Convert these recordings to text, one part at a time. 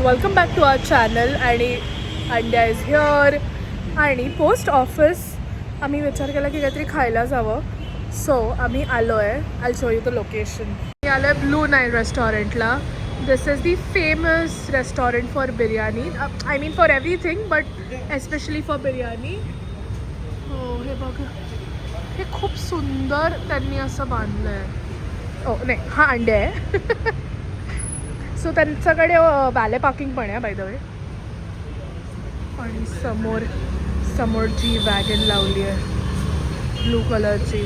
Welcome back to our channel. आणि Andya is here. आणि post office आम्ही विचार केला की काहीतरी खायला जावं. सो आम्ही आलो आहे. I show you the location. मी आलो आहे ब्लू नाईल रेस्टॉरंटला. This is the famous restaurant for biryani. I mean for everything but especially for biryani. हो हे बघा, हे खूप सुंदर त्यांनी असं बांधलं आहे. ओ नाही, हा अंड्या आहे. सो त्यांच्याकडे वॅले पार्किंग पण आहे बाय द वे. आणि समोरची वॅगन लावली आहे ब्लू कलरची.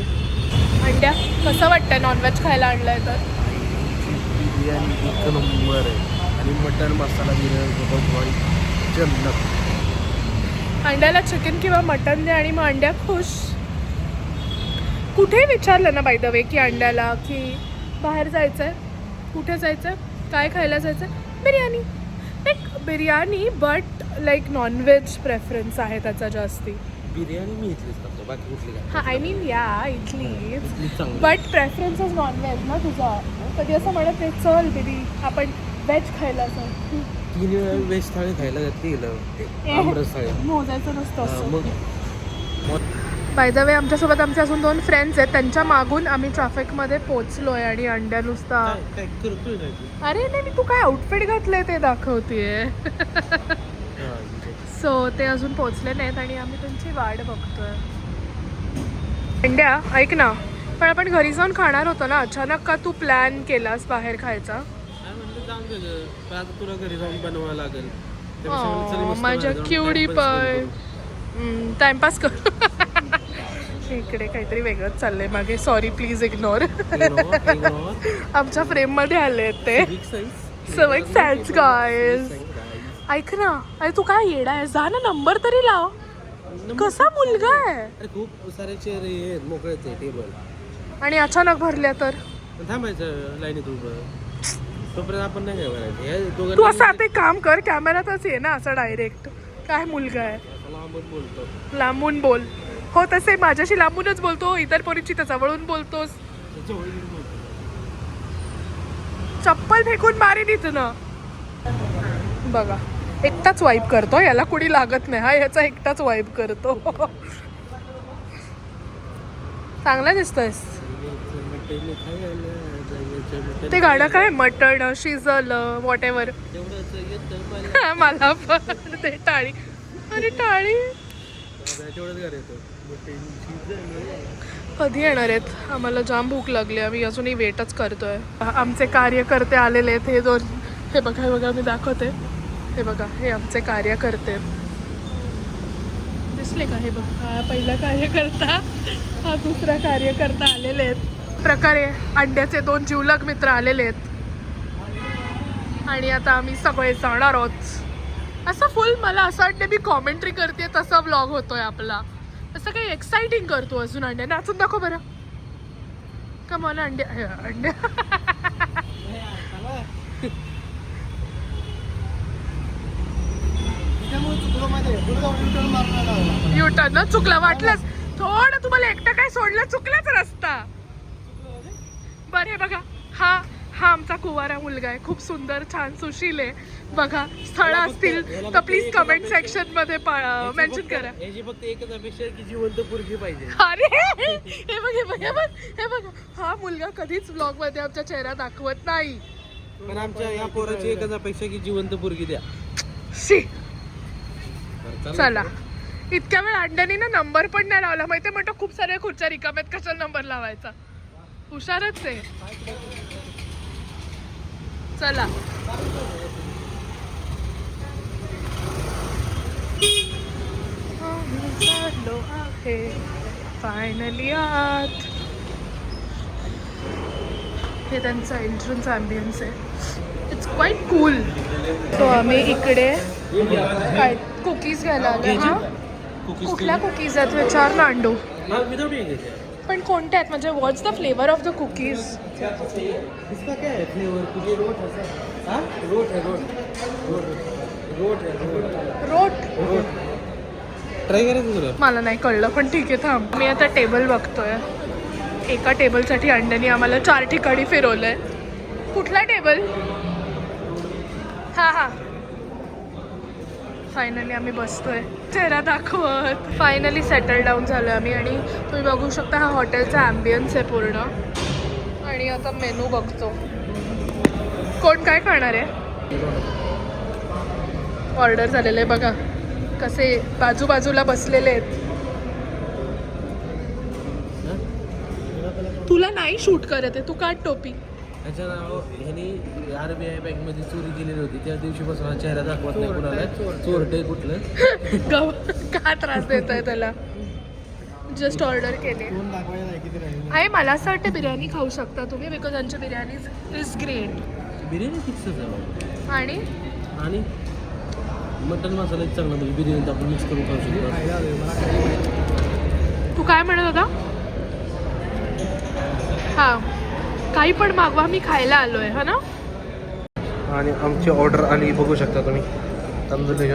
अंड्या कसं वाटतं नॉनव्हेज खायला आणलं आहे तर? बिर्याणी एक नंबर आहे आणि मटन मसाला बिर्याणी जन्नत. अंड्याला चिकन किंवा मटन दे आणि मग अंड्या खुश. कुठे विचारलं ना बाय द वे की अंड्याला की बाहेर जायचं आहे, कुठे जायचं आहे, काय खायला जायचं आहे? Biryani. Like biryani but like non veg preference आहे त्याचा जास्ती. बिर्याणी मी इथलीच करतो, बाकी कुठली काय? हां, आय मीन या इथलीच चांगली. बट प्रेफरन्स इज नॉनव्हेज ना तुझा. कधी असं म्हणत नाही चल दीदी आपण व्हेज खायला जाऊ. 3 वेळा व्हेज थाळी खायला घातली गेलं आमरस थाळी. मोजायचं नसतं असं. मग बाय द वे आमच्यासोबत आमचे अजून 2 फ्रेंड्स आहेत. त्यांच्या मागून आम्ही ट्रॅफिकमध्ये पोचलो आहे. आणि अंड्या नुसता काय करतोय काय तू? अरे नाही, मी तू काय आउटफिट घातलंय ते दाखवतेय. सो ते अजून पोचले नाहीत आणि आम्ही त्यांची वाट बघतोय. अंड्या ऐक ना, पण आपण घरी जाऊन खाणार होतो ना, अचानक का तू प्लॅन केलास बाहेर खायचा? काय म्हणलं जाऊन गेलं, पण आता तुला घरी जाऊन बनवावं लागेल. त्यापेक्षा म्हणलं चल मस्त माझ्या बाहेर जाऊन क्युडी time pass पाय करू. टाइमपास कर. इकडे काहीतरी वेगळंच चाललंय मागे. Sorry please ignore. Ignore. आमच्या फ्रेममध्ये आले आहेत ते. Big size. So like thanks guys. Big size, guys. ऐक ना, अरे तू काय येडा आहे, जा ना नंबर तरी लाव. कसा मुलगा आहे. अरे खूप सारे चेअर आहेत, मोकळेच आहे टेबल. आणि अचानक भरल्या तर थांबायचं लाईनीत उभं, तोपर्यंत आपण नाही काय करायचं. हे तू दोघांना असं आता एक काम कर, कॅमेरातच ये ना असं डायरेक्ट. काय मुलगा आहे, लांबून बोलतो. लांबून बोल. हो तसे माझ्याशी लांबूनच बोलतो, इतर पोरीची तर जवळून बोलतोस. जवळ येऊन बोलतो. चप्पल फेकून मारीन इथनं. बघा एकटाच वाईप करतो, याला कुणी लागत नाही. हा याचा एकटाच वाईप करतो. चांगला दिसतोयस. ते गाणं काय मटण शिजलं वॉट एव्हर. तेवढंच येतं मला पण ते टाळी. अरे टाळी तेवढंच घर येतं. कधी येणार आहेत? आम्हाला जाम भूक लागली, आम्ही अजूनही वेटच करतोय. आमचे कार्यकर्ते आलेले आहेत. हे 2 हे बघा, हे बघा मी दाखवते. हे बघा, हे आमचे कार्यकर्ते दिसले का? हे बघा, हा पहिला कार्यकर्ता, हा दुसरा कार्यकर्ता आलेले आहेत. प्रकारे अंड्याचे 2 जिवलग मित्र आलेले आहेत. आणि आता आम्ही सगळे जाणार आहोत. असं फुल मला असं वाटतं मी कॉमेंट्री करते तसा व्लॉग होतोय आपला. असं काही एक्साइटिंग करतो अजून. अंड्या नाचून दाखव बरं. का मला अंड्या अंड्या युटर्न चुकला वाटलंच थोडं. तुम्हाला एकटं काय सोडलं, चुकलाच रस्ता. बरं हे बघा, हा आमचा कुवारा मुलगा आहे. खूप सुंदर छान सुशील आहे. बघा स्थळं असतील तर प्लीज कमेंट सेक्शन मध्ये मेन्शन करा. याची फक्त एकच अपेक्षा आहे की जिवंत पोरगी पाहिजे. अरे हे बघ, हे बघ, हे बघ, हे बघ. हा मुलगा कधीच व्लॉग मध्ये आमचा चेहरा दाखवत नाही. पण आमच्या या पोराची एकच अपेक्षा की जिवंत पोरगी द्या. शी चला. इतक्या वेळ अंड्याने ना नंबर पण नाही लावला माहितीये. म्हणतो खूप साऱ्या खुर्च्या रिकाम्यात, कशाला नंबर लावायचा. हुशारच आहे. चला फायनली आत. हे त्यांचा एंट्रन्स ॲम्बियन्स आहे. It's quite cool. सो आम्ही इकडे काय कुकीज घ्यायला आलो. हा कुठल्या कुकीज आहेत विचार ना अंडू. Without egg. पण कोणत्या आहेत म्हणजे what's the flavour of the cookies? इसका क्या है फ्लेवर? कुछ रोट है. हां रोट है. रोट ट्राय करायचं तुला? मला नाही कळलं पण ठीक आहे थांब. मी आता टेबल बघतोय. एका टेबलसाठी अंड्याने आम्हाला 4 ठिकाणी फिरवलंय. कुठला टेबल? हां फायनली आम्ही बसतोय, चेहरा दाखवत. फायनली सेटल डाऊन झालो आम्ही आणि तुम्ही बघू शकता हा हॉटेलचा ॲम्बियन्स आहे पूर्ण. आणि आता मेनू बघतो. कोण काय खाणार आहे? ऑर्डर झालेलं आहे बघा, कसे बाजूबाजूला बसलेले आहेत. तुला नाही शूट करत आहे, तू काढ टोपी. त्याच्या नाव ह्यानी RBI बँकमध्ये चोरी केलेली होती, त्या दिवशीपासून हा चेहरा दाखवत नाही कुणाला. चोरटे कुठलं गव का त्रास देत आहे त्याला. जस्ट ऑर्डर केले आहे. मला असं वाटतं बिर्याणी खाऊ शकता तुम्ही, बिकॉज आमची बिर्याणी इज ग्रेट. बिर्याणी फिक्सच आहे. आणि आणि मटन मसाला एक चांगला, म्हणजे बिर्याणीत आपण मिक्स करून खाऊ शकतो. तू काय म्हणत होता? हां, काही पण मागवा, मी खायला आलो आहे हा ना. आणि आमची ऑर्डर आली, बघू शकता तुम्ही. तंदुरी